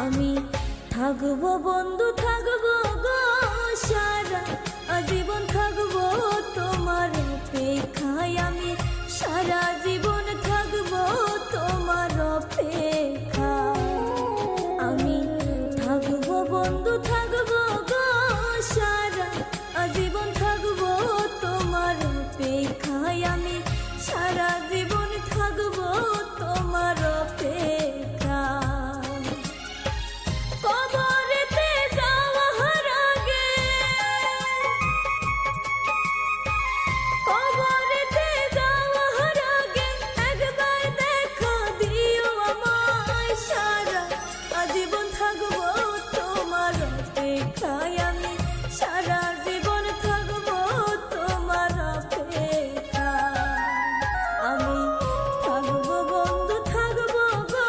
আমি থাকবো বন্ধু, থাকবো গো সারা আজীবন, থাকবো তোমার অপেক্ষায়। আমি সারা জীবন থাকবো তোমার অপেক্ষায়। আমি থাকবো বন্ধু, থাকবো গো সারা আজীবন, থাকবো তোমার অপেক্ষায়। আমি সারা জীবন থাকবো তোমার অপেক্ষায়। কবরেতে যাওয়ার আগে, কবরেতে যাওয়ার আগে একবার দেখা দিও আমায়। সারা আজীবন থাকবো তোমার অপেক্ষায়। আমি সারা জীবন থাকবো তোমার অপেক্ষায়। আমি থাকবো বন্ধু, থাকবো গো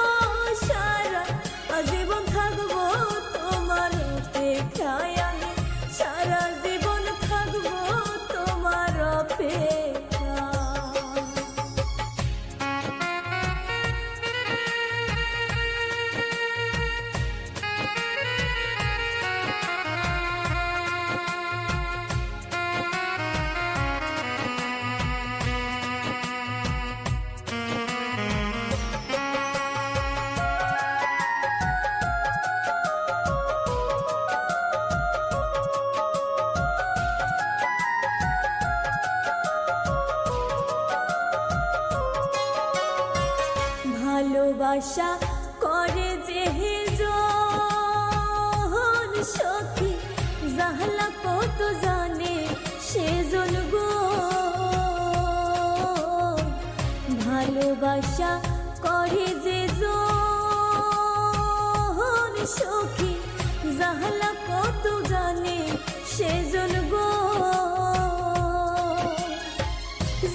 সারা আজীবন, থাকবো তোমার অপেক্ষায়। আমি সারা জীবন থাকবো তোমার অপেক্ষায়। ভালোবাসা করে যে জন সখী, জাহলা কত জানে সেজন গো। ভালোবাসা করে যে জন সখী, জাহলা কত জানে সেজন গো।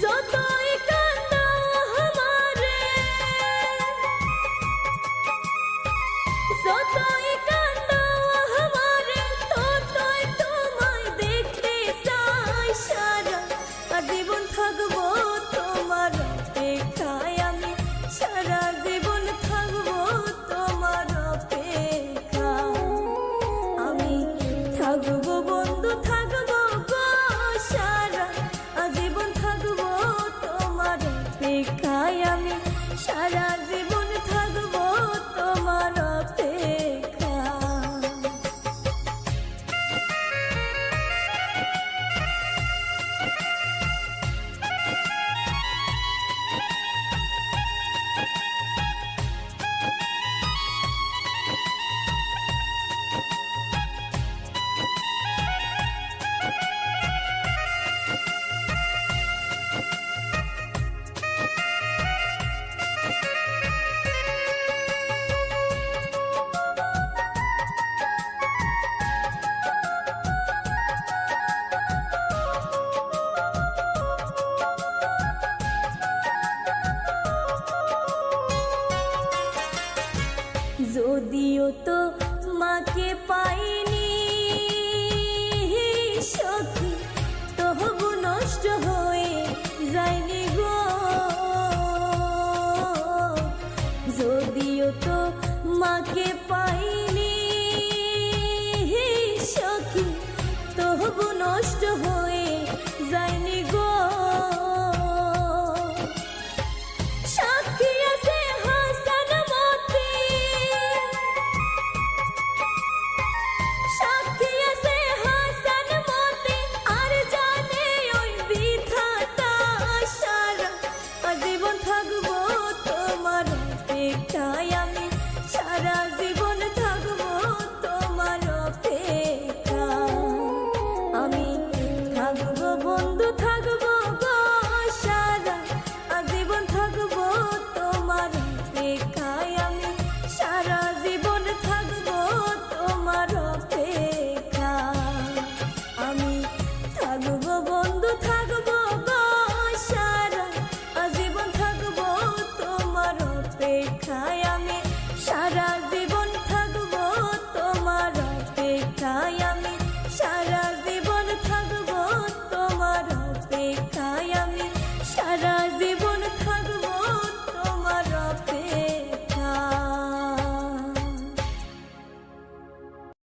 যতই কান্দা আমারে, যতই কান্দা আমারে, ততই তোমায় দেখতে চাই। সারা জীবন থাকবো তোমার অপেক্ষায়। আমি সারা জীবন থাকবো তোমার অপেক্ষায়। আমি থাকবো বন্ধু, থাকবো গো সারা আজীবন, থাকবো তোমার অপেক্ষায়। আমি সারা জীবন থাকবো তোমার অপেক্ষায়। যদিও তো মাকে পাইনি সখী, তবু নষ্ট হয়ে যায়নি গো। যদিও তো মাকে পাইনি সখী, তবু নষ্ট হয়ে যায়